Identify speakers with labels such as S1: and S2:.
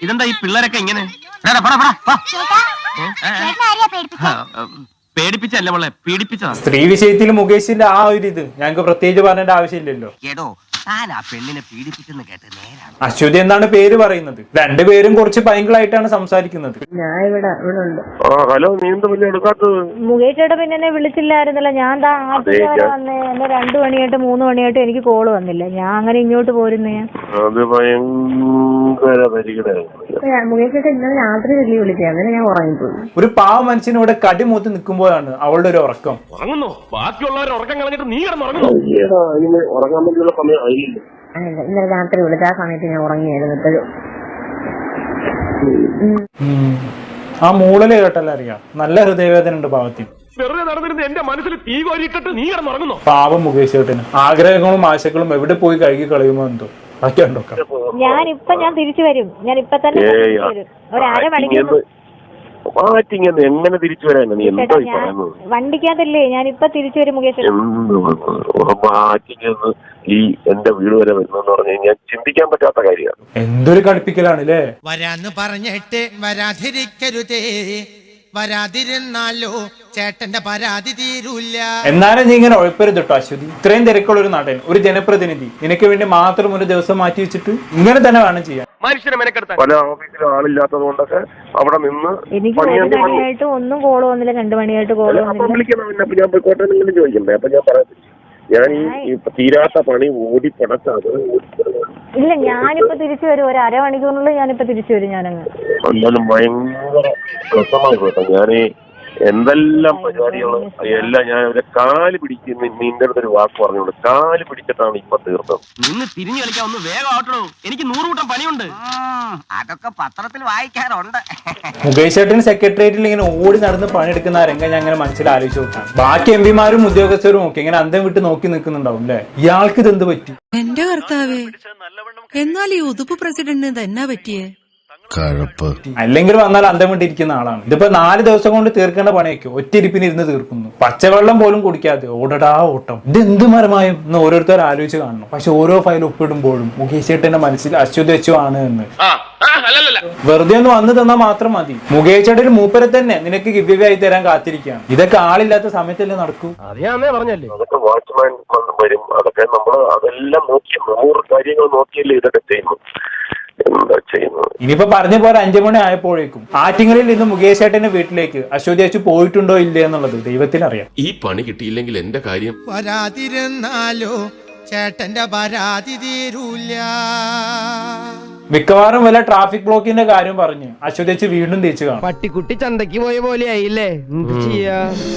S1: ഇതെന്താ ഈ പിള്ളേരൊക്കെ ഇങ്ങനെ? പേടിപ്പിച്ചല്ല മോളെ, പീഡിപ്പിച്ചതാ.
S2: സ്ത്രീ വിഷയത്തിൽ മുകേഷിന്റെ ആ ഒരു ഇത് ഞങ്ങൾക്ക് പ്രത്യേകിച്ച് പറഞ്ഞേണ്ട ആവശ്യമില്ലല്ലോ.
S1: കേട്ടോ, താൻ ആ പെണ്ണിനെ പീഡിപ്പിച്ചെന്ന് കേട്ട് നേരാണ്.
S2: അശ്വതി എന്നാണ് പേര് പറയുന്നത്. രണ്ടുപേരും കുറച്ച് ഭയങ്കരമായിട്ടാണ് സംസാരിക്കുന്നത്.
S3: ഞാൻ ഇവിടെ ഉണ്ട്.
S4: ഹലോ, നീ എന്താ പിന്നെ എടുക്കാത്തത്?
S3: മുകേഷ് ചേട്ടൻ പിന്നെ എന്നെ വിളിച്ചില്ലായിരുന്നല്ലോ. ഞാൻ ആദ്യം വന്നേ, എന്നെ 2 മണിയായിട്ട് 3 മണിയായിട്ട് എനിക്ക് കോള് വന്നില്ല. ഞാൻ അങ്ങനെ ഇങ്ങോട്ട് പോരുന്നേ.
S4: അത് ഭയങ്കര
S3: മുകേഷ് ചേട്ടൻ ഇന്നലെ രാത്രി വലിയ വിളിച്ചേ, അങ്ങനെ ഞാൻ ഉറങ്ങിപ്പോയി.
S2: ഒരു പാവ മനുഷ്യനോട് കടിമൂത്ത് നിൽക്കുമ്പോഴാണ് അവളുടെ ഒരു ഉറക്കം.
S1: ബാക്കിയുള്ളവർ ഉറക്കം കളഞ്ഞിട്ട് നീ കിടന്നുറങ്ങുന്നു.
S4: ഉറങ്ങാൻ പറ്റിയുള്ള സമയം ആയില്ല.
S3: ഇന്നലെ രാത്രി വിളിച്ച ആ സമയത്ത് ഞാൻ ഉറങ്ങിയായിരുന്നു. ഇപ്പോഴും
S2: ആ മൂളല് കേട്ടല്ലോ അറിയാം. നല്ല ഹൃദയവേദന ഉണ്ട് പാവത്തിന്.
S1: വെറുതെ നടന്നിരുന്ന എന്റെ മനസ്സിൽ തീ കോരിയിട്ടിട്ട് നീ കിടന്നുറങ്ങുന്നു.
S2: പാവം മുകേഷ് ചേട്ടന് ആഗ്രഹങ്ങളും ആശകളും എവിടെ പോയി കഴുകി കളയുമോ എന്തോ.
S3: ഞാൻ തിരിച്ചു വരും. ഞാൻ ഇപ്പൊ തന്നെ വരും. ഒരു 1/2 മണിക്കൂർ
S4: എങ്ങനെ തിരിച്ചു വരാനാ നീ എന്താ പറയുന്നത്?
S3: വണ്ടിക്കകത്തല്ലേ, ഞാൻ ഇപ്പൊ തിരിച്ചു വരും മുകേഷ്.
S4: ഈ എന്റെ വീട് വരെ വരുന്നെന്ന് പറഞ്ഞു കഴിഞ്ഞാൽ ചിന്തിക്കാൻ പറ്റാത്ത കാര്യമാണ്.
S2: എന്തൊരു കളിപ്പിക്കലാണല്ലേ.
S5: വരാന്ന് പറഞ്ഞിട്ട് വരാതിരിക്കരുതേ, വരാതിരുന്നാലോ ചേട്ടന്റെ പരാതി തീരൂല.
S2: എന്നാലും നീ ഇങ്ങനെ ഉഴപ്പരുത് കേട്ടോ അശ്വതി. ഇത്രയും തിരക്കുള്ള ഒരു നടൻ, ഒരു ജനപ്രതിനിധി, നിനക്ക് വേണ്ടി മാത്രം ഒരു ദിവസം മാറ്റി വെച്ചിട്ട് ഇങ്ങനെ തന്നെ വേണം ചെയ്യാൻ.
S4: പല ഓഫീസിലും ആളില്ലാത്തത് കൊണ്ടൊക്കെ അവിടെ നിന്ന്
S3: എനിക്ക് 1 മണിയായിട്ട് ഒന്നും കോള് വന്നില്ല. 2 മണിയായിട്ട് കോള് വന്നില്ല.
S4: വിളിക്കണം. അപ്പൊ ഞാൻ പോയിക്കോട്ടെ നിങ്ങൾ ചോദിക്കണ്ടേ? അപ്പൊ ഞാൻ പറയത്തില്ല. ഞാൻ ഈ തീരാത്ത പണി ഓടി പടച്ചാത്.
S3: ഇല്ല, ഞാനിപ്പോ തിരിച്ചു വരും. ഒരു 1/2 മണിക്കൂറിനുള്ളിൽ ഞാനിപ്പോ തിരിച്ചു വരും. ഞാനങ്ങ്
S4: എന്നാലും ഭയങ്കര രസമായി കേട്ടോ. ഞാന് എന്തെല്ലാം പരിപാടികളും എല്ലാം ഞാൻ അവരെ കാല് പിടിക്കുന്ന നിന്റെ അടുത്തൊരു വാക്ക് പറഞ്ഞോളൂ. കാല് പിടിച്ചിട്ടാണ് ഇപ്പൊ തീർത്തത്.
S1: നിന്ന് തിരിഞ്ഞു കളിക്കാൻ ഒന്ന് വേഗം ആവട്ടോ, എനിക്ക് 100 കൂട്ടം പണിയുണ്ട്. അതൊക്കെ പത്രത്തിൽ വായിക്കാറുണ്ട്.
S2: മുകേഷ് ചേട്ടന് സെക്രട്ടേറിയറ്റിൽ ഇങ്ങനെ ഓടി നടന്ന് പണിയെടുക്കുന്ന രംഗം ഞാൻ അങ്ങനെ മനസ്സിൽ ആലോചിച്ച് നോക്കാം. ബാക്കി എംപിമാരും ഉദ്യോഗസ്ഥരും ഒക്കെ ഇങ്ങനെ അന്തം വിട്ട് നോക്കി നിൽക്കുന്നുണ്ടാവും അല്ലേ. ഇയാൾക്ക് ഇത് എന്ത് പറ്റി?
S6: എന്റെ കർത്താവേ, എന്നാൽ ഈ ഉതുപ്പ് പ്രസിഡന്റിന് തന്നെ പറ്റിയേ?
S2: അല്ലെങ്കിൽ വന്നാൽ അന്തം വിട്ടിരിക്കുന്ന ആളാണ്. ഇതിപ്പോ 4 ദിവസം കൊണ്ട് തീർക്കേണ്ട പണിയൊക്കെ ഒറ്റയിരിപ്പിന് ഇരുന്ന് തീർക്കുന്നു. പച്ചവെള്ളം പോലും കുടിക്കാതെ ഓടടാ ഓട്ടം. ഇത് എന്ത് മരമായും എന്ന് ഓരോരുത്തർ ആലോചിച്ച് കാണണം. പക്ഷെ ഓരോ ഫയൽ ഒപ്പിടുമ്പോഴും മുകേഷ് ചേട്ടന്റെ മനസ്സിൽ അശ്വതി ആണ് എന്ന്. വെറുതെ ഒന്ന് വന്നു തന്നാൽ മാത്രം മതി. മുകേഷ് ചേട്ടൻ മൂപ്പരെ തന്നെ നിനക്ക് ഗിവ് ആയി തരാൻ കാത്തിരിക്കുകയാണ്. ഇതൊക്കെ ആളില്ലാത്ത സമയത്തല്ലേ നടക്കൂ.
S4: അതൊക്കെ വാച്ച്മാൻ വരും. അതൊക്കെ നമ്മൾ അതെല്ലാം നോക്കി 100 കാര്യങ്ങൾ നോക്കിയല്ലേ ഇതൊക്കെ ചെയ്യുന്നു. എന്താ ചെയ്യുന്നത്?
S2: ഇനിയിപ്പോ പറഞ്ഞ പോലെ 5 മണി ആയപ്പോഴേക്കും ആറ്റിങ്ങലിൽ നിന്ന് മുകേഷ് ചേട്ടന്റെ വീട്ടിലേക്ക് അശ്വതി പോയിട്ടുണ്ടോ ഇല്ലേ എന്നുള്ളത് ദൈവത്തിനറിയാം.
S7: ഈ പണി കിട്ടിയില്ലെങ്കിൽ എന്റെ കാര്യം.
S5: വരാതിരുന്നാലോ ചേട്ടന്റെ പരാതി തീരൂല.
S2: മിക്കവാറും വല്ല ട്രാഫിക് ബ്ലോക്കിന്റെ കാര്യം പറഞ്ഞ് അശ്വതി വീണ്ടും തേച്ച് കാണും.
S8: പട്ടിക്കുട്ടി ചന്തക്ക് പോയ പോലെ ആയില്ലേ. എന്ത് ചെയ്യാ?